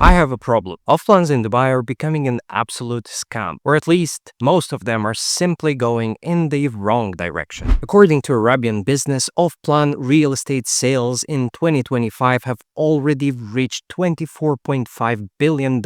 I have a problem. Offplans in Dubai are becoming an absolute scam, or at least most of them are simply going in the wrong direction. According to Arabian Business, Offplan real estate sales in 2025 have already reached $24.5 billion,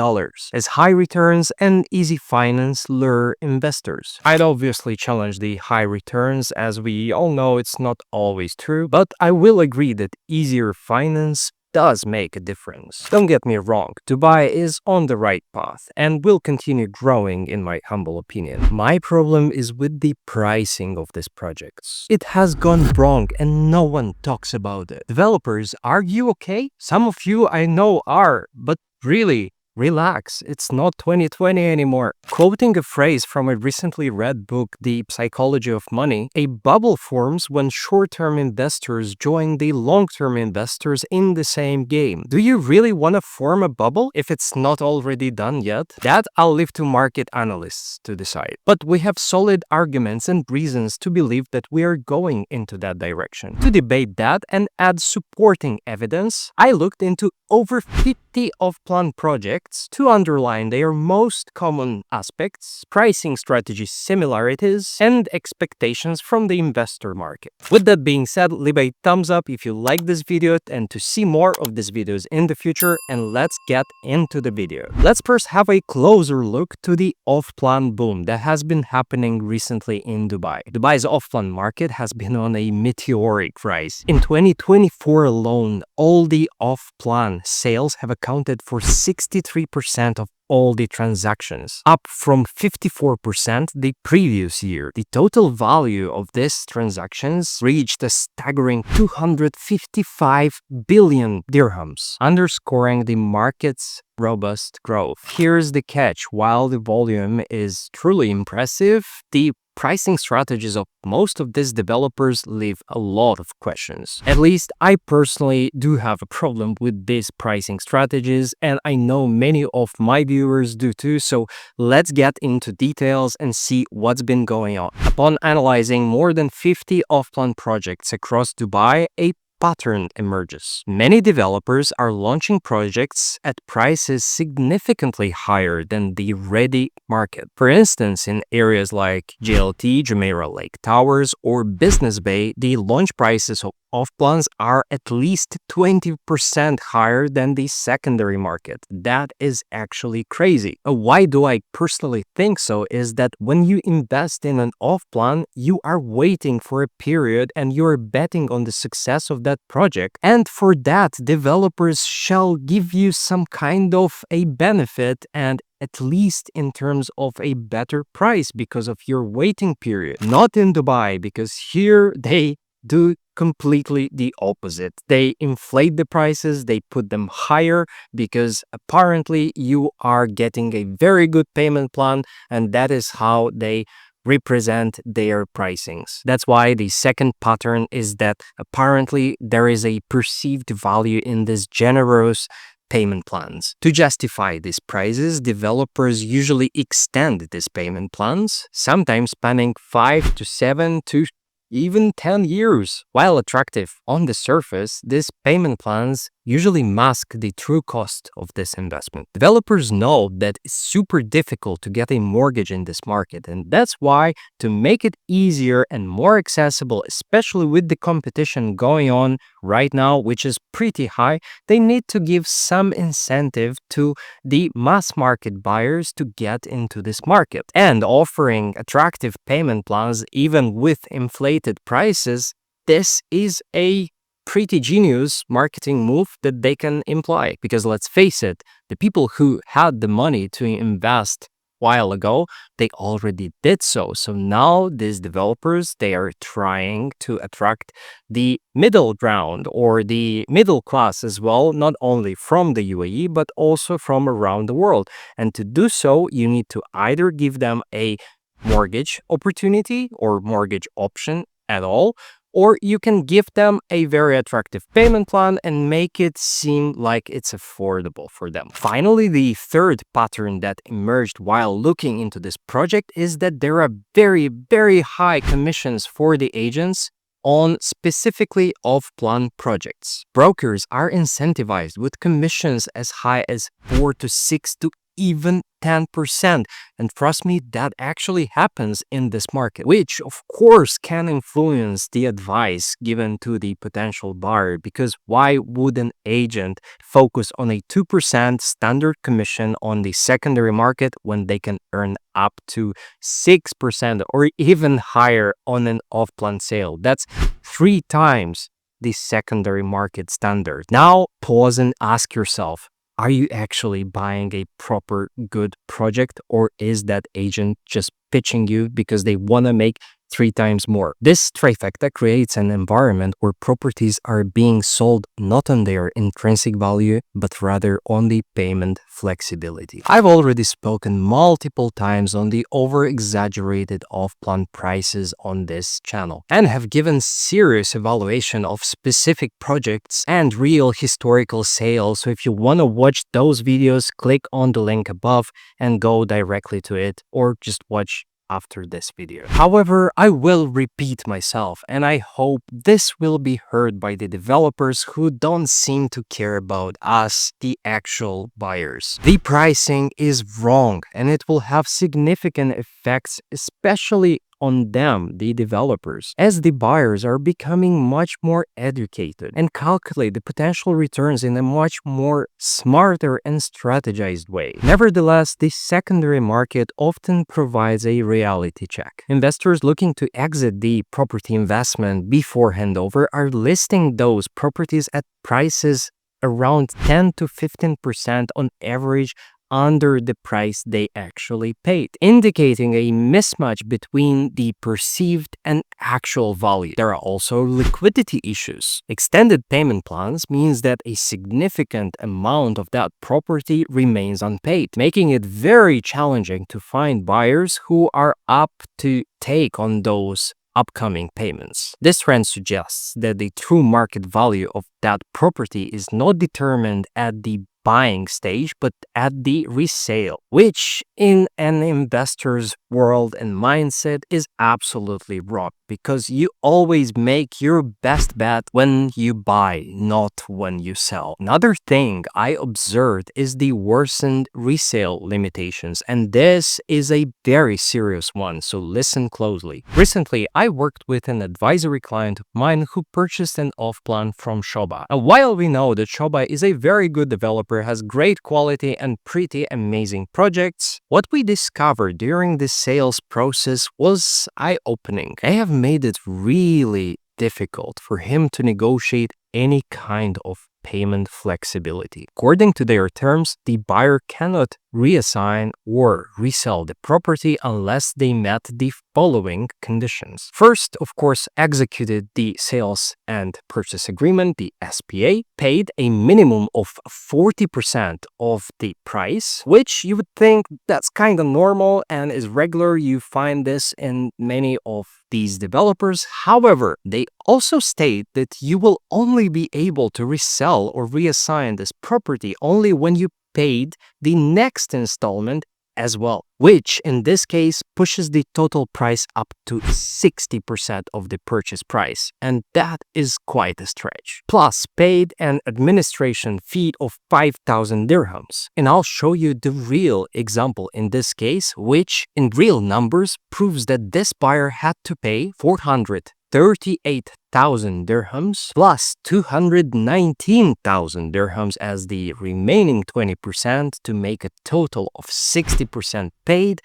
as high returns and easy finance lure investors. I'd obviously challenge the high returns, as we all know it's not always true, but I will agree that easier finance does make a difference. Don't get me wrong, Dubai is on the right path and will continue growing in my humble opinion. My problem is with the pricing of these projects. It has gone wrong and no one talks about it. Developers, are you okay? Some of you I know are, but really, relax, it's not 2020 anymore. Quoting a phrase from a recently read book, The Psychology of Money, a bubble forms when short-term investors join the long-term investors in the same game. Do you really want to form a bubble if it's not already done yet? That I'll leave to market analysts to decide. But we have solid arguments and reasons to believe that we are going into that direction. To debate that and add supporting evidence, I looked into over 50 off-plan projects to underline their most common aspects, pricing strategy similarities, and expectations from the investor market. With that being said, leave a thumbs up if you like this video and to see more of these videos in the future, and let's get into the video. Let's first have a closer look to the off-plan boom that has been happening recently in Dubai. Dubai's off-plan market has been on a meteoric rise. In 2024 alone, all the off-plan sales have accounted for 63% of all the transactions, up from 54% the previous year. The total value of these transactions reached a staggering 255 billion dirhams, underscoring the market's robust growth. Here's the catch: while the volume is truly impressive, the pricing strategies of most of these developers leave a lot of questions. At least I personally do have a problem with these pricing strategies, and I know many of my viewers do too, so let's get into details and see what's been going on. Upon analyzing more than 50 off-plan projects across Dubai, a pattern emerges. Many developers are launching projects at prices significantly higher than the ready market. For instance, in areas like JLT, Jumeirah Lake Towers, or Business Bay, the launch prices of off-plans are at least 20% higher than the secondary market. That is actually crazy. Why do I personally think so is that when you invest in an off-plan, you are waiting for a period and you're betting on the success of that project. And for that, developers shall give you some kind of a benefit, and at least in terms of a better price because of your waiting period. Not in Dubai, because here they do completely the opposite. They inflate the prices, they put them higher because apparently you are getting a very good payment plan, and that is how they represent their pricings. That's why the second pattern is that apparently there is a perceived value in this generous payment plans. To justify these prices, developers usually extend these payment plans, sometimes spanning 5 to 7 to even 10 years. While attractive on the surface, these payment plans usually mask the true cost of this investment. Developers know that it's super difficult to get a mortgage in this market, and that's why, to make it easier and more accessible, especially with the competition going on right now, which is pretty high, they need to give some incentive to the mass market buyers to get into this market. And offering attractive payment plans even with inflated prices, this is a pretty genius marketing move that they can imply, because let's face it, the people who had the money to invest a while ago, they already did so. So now these developers, they are trying to attract the middle ground or the middle class as well, not only from the UAE but also from around the world. And to do so, you need to either give them a mortgage opportunity or mortgage option at all, or you can give them a very attractive payment plan and make it seem like it's affordable for them. Finally, the third pattern that emerged while looking into this project is that there are very, very high commissions for the agents on specifically off-plan projects. Brokers are incentivized with commissions as high as 4 to 6 to even 10%. And trust me, that actually happens in this market, which of course can influence the advice given to the potential buyer, because why would an agent focus on a 2% standard commission on the secondary market when they can earn up to 6% or even higher on an off-plan sale? That's 3 times the secondary market standard. Now pause and ask yourself, are you actually buying a proper good project, or is that agent just pitching you because they want to make 3 times more? This trifecta creates an environment where properties are being sold not on their intrinsic value, but rather on the payment flexibility. I've already spoken multiple times on the over-exaggerated off-plan prices on this channel and have given serious evaluation of specific projects and real historical sales. So if you want to watch those videos, click on the link above and go directly to it, or just watch after this video. However, I will repeat myself, and I hope this will be heard by the developers who don't seem to care about us, the actual buyers. The pricing is wrong, and it will have significant effects, especially on them, the developers, as the buyers are becoming much more educated and calculate the potential returns in a much more smarter and strategized way. Nevertheless, the secondary market often provides a reality check. Investors looking to exit the property investment before handover are listing those properties at prices around 10 to 15% on average under the price they actually paid, indicating a mismatch between the perceived and actual value. There are also liquidity issues. Extended payment plans means that a significant amount of that property remains unpaid, making it very challenging to find buyers who are up to take on those upcoming payments. This trend suggests that the true market value of that property is not determined at the buying stage, but at the resale, which in an investor's world and mindset is absolutely wrong, because you always make your best bet when you buy, not when you sell. Another thing I observed is the worsened resale limitations, and this is a very serious one, so listen closely. Recently, I worked with an advisory client of mine who purchased an off-plan from Shoba. Now, while we know that Shoba is a very good developer, has great quality and pretty amazing projects, what we discovered during the sales process was eye-opening. They have made it really difficult for him to negotiate any kind of payment flexibility. According to their terms, the buyer cannot reassign or resell the property unless they met the following conditions. First, of course, executed the sales and purchase agreement, the SPA, paid a minimum of 40% of the price, which you would think that's kind of normal and is regular. You find this in many of these developers. However, they also state that you will only be able to resell or reassign this property only when you paid the next installment as well, which in this case pushes the total price up to 60% of the purchase price, and that is quite a stretch. Plus, paid an administration fee of 5,000 dirhams. And I'll show you the real example in this case, which in real numbers proves that this buyer had to pay 438,000 dirhams plus 219,000 dirhams as the remaining 20% to make a total of 60% paid,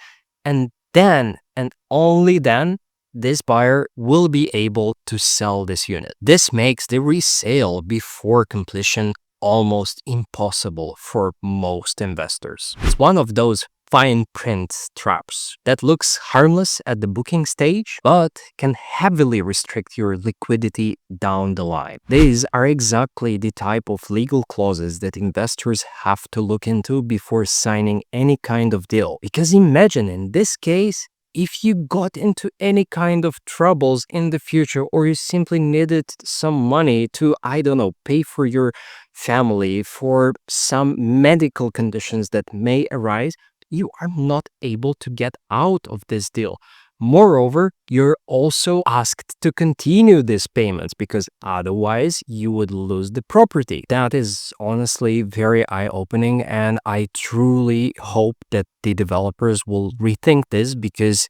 and then and only then this buyer will be able to sell this unit. This makes the resale before completion almost impossible for most investors. It's one of those fine print traps that looks harmless at the booking stage, but can heavily restrict your liquidity down the line. These are exactly the type of legal clauses that investors have to look into before signing any kind of deal. Because imagine in this case, if you got into any kind of troubles in the future, or you simply needed some money to, I don't know, pay for your family, for some medical conditions that may arise, you are not able to get out of this deal. Moreover, you're also asked to continue these payments because otherwise you would lose the property. That is honestly very eye-opening, and I truly hope that the developers will rethink this because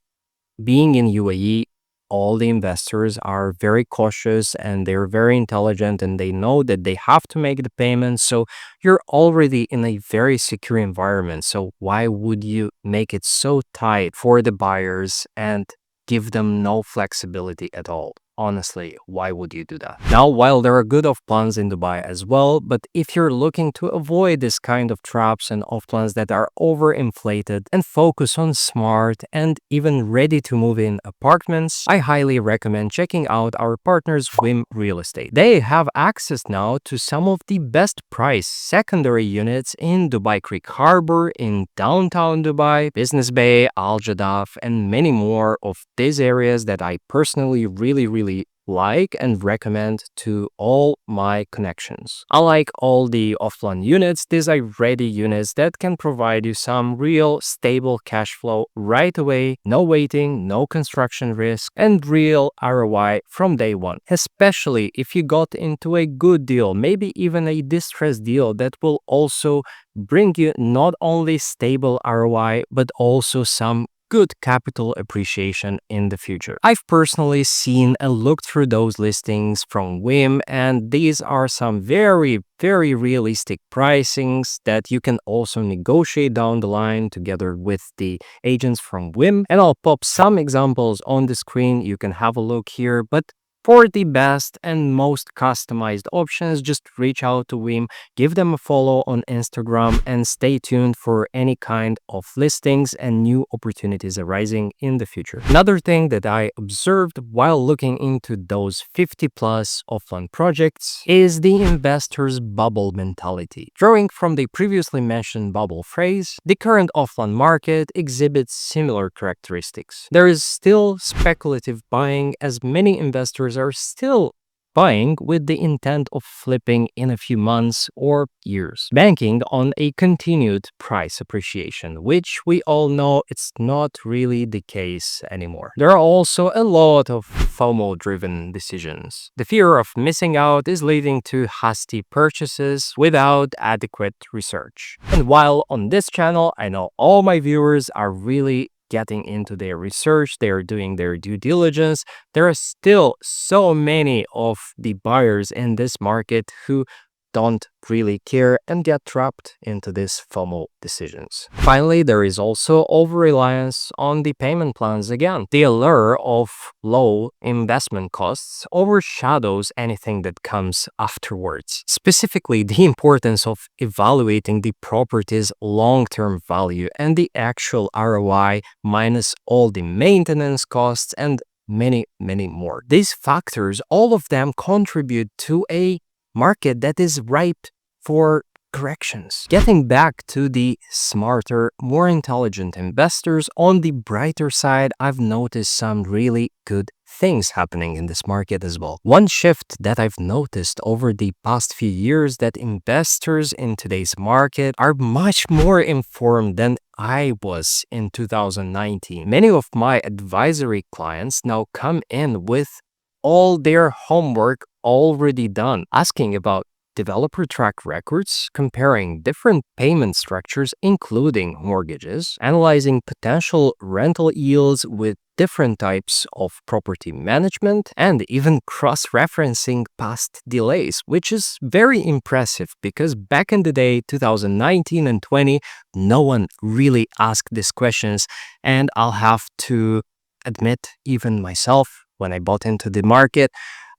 being in UAE, all the investors are very cautious and they're very intelligent and they know that they have to make the payments. So you're already in a very secure environment. So why would you make it so tight for the buyers and give them no flexibility at all? Honestly, why would you do that? Now, while there are good off plans in Dubai as well, but if you're looking to avoid this kind of traps and off plans that are overinflated and focus on smart and even ready to move in apartments, I highly recommend checking out our partners Whim Real Estate. They have access now to some of the best priced secondary units in Dubai Creek Harbor, in downtown Dubai, Business Bay, Al Jadaf, and many more of these areas that I personally really like and recommend to all my connections. Unlike all the Offplan units, these are ready units that can provide you some real stable cash flow right away, no waiting, no construction risk, and real ROI from day one. Especially if you got into a good deal, maybe even a distressed deal that will also bring you not only stable ROI, but also some good capital appreciation in the future. I've personally seen and looked through those listings from Whim, and these are some very realistic pricings that you can also negotiate down the line together with the agents from Whim. And I'll pop some examples on the screen. You can have a look here, but for the best and most customized options, just reach out to Whim, give them a follow on Instagram, and stay tuned for any kind of listings and new opportunities arising in the future. Another thing that I observed while looking into those 50 plus offline projects is the investor's bubble mentality. Drawing from the previously mentioned bubble phrase, the current offline market exhibits similar characteristics. There is still speculative buying, as many investors are still buying with the intent of flipping in a few months or years, banking on a continued price appreciation, which we all know it's not really the case anymore. There are also a lot of FOMO-driven decisions. The fear of missing out is leading to hasty purchases without adequate research. And while on this channel, I know all my viewers are really getting into their research, they are doing their due diligence, there are still so many of the buyers in this market who don't really care and get trapped into these FOMO decisions. Finally, there is also over-reliance on the payment plans again. The allure of low investment costs overshadows anything that comes afterwards. Specifically, the importance of evaluating the property's long-term value and the actual ROI minus all the maintenance costs and many more. These factors, all of them contribute to a market that is ripe for corrections. Getting back to the smarter, more intelligent investors, on the brighter side, I've noticed some really good things happening in this market as well. One shift that I've noticed over the past few years, that investors in today's market are much more informed than I was in 2019. Many of my advisory clients now come in with all their homework already done, asking about developer track records, comparing different payment structures, including mortgages, analyzing potential rental yields with different types of property management, and even cross-referencing past delays, which is very impressive because back in the day, 2019 and 20, no one really asked these questions. And I'll have to admit, even myself, when I bought into the market,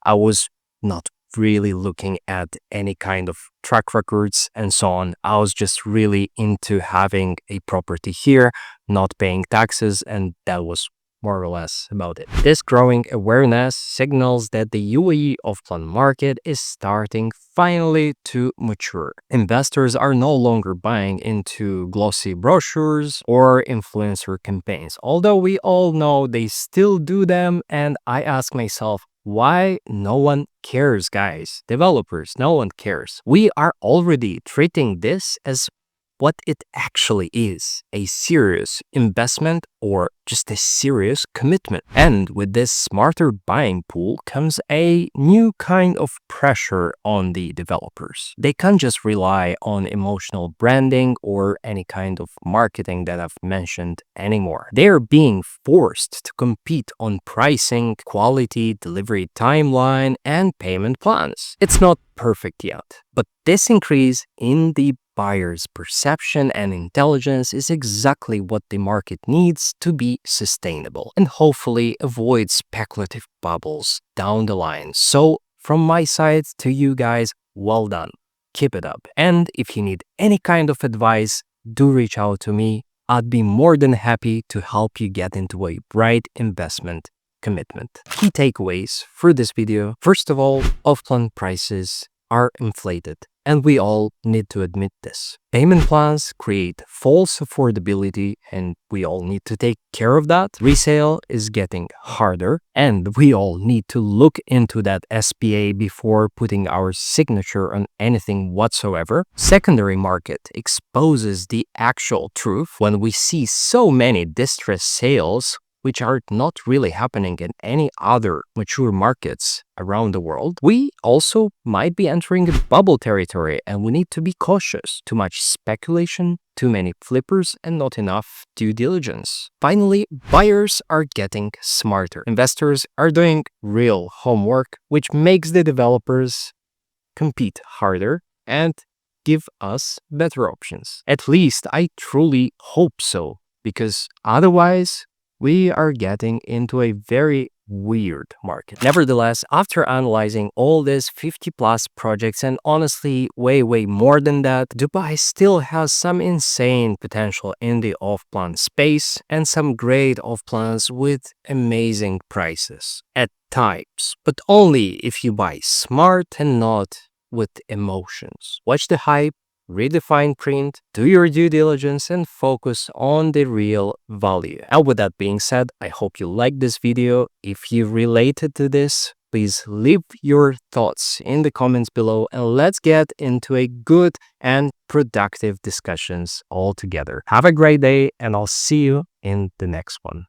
I was not really looking at any kind of track records and so on. I was just really into having a property here, not paying taxes, and that was more or less about it. This growing awareness signals that the UAE off-plan market is starting finally to mature. Investors are no longer buying into glossy brochures or influencer campaigns, although we all know they still do them, and I ask myself, why no one cares, guys? Developers, no one cares. We are already treating this as what it actually is, a serious investment or just a serious commitment. And with this smarter buying pool comes a new kind of pressure on the developers. They can't just rely on emotional branding or any kind of marketing that I've mentioned anymore. They're being forced to compete on pricing, quality, delivery timeline, and payment plans. It's not perfect yet, but this increase in the buyer's perception and intelligence is exactly what the market needs to be sustainable and hopefully avoid speculative bubbles down the line. So from my side to you guys, well done. Keep it up. And if you need any kind of advice, do reach out to me. I'd be more than happy to help you get into a bright investment commitment. Key takeaways for this video. First of all, Offplan prices are inflated, and we all need to admit this. Payment plans create false affordability, and we all need to take care of that. Resale is getting harder, and we all need to look into that SPA before putting our signature on anything whatsoever. Secondary market exposes the actual truth when we see so many distressed sales which are not really happening in any other mature markets around the world. We also might be entering a bubble territory, and we need to be cautious. Too much speculation, too many flippers, and not enough due diligence. Finally, buyers are getting smarter. Investors are doing real homework, which makes the developers compete harder and give us better options. At least I truly hope so, because otherwise we are getting into a very weird market. Nevertheless, after analyzing all these 50 plus projects and honestly way more than that, Dubai still has some insane potential in the off-plan space and some great off-plans with amazing prices at times, but only if you buy smart and not with emotions. Watch the hype, read the fine print, do your due diligence, and focus on the real value. And with that being said, I hope you liked this video. If you related to this, please leave your thoughts in the comments below, and let's get into a good and productive discussions all together. Have a great day, and I'll see you in the next one.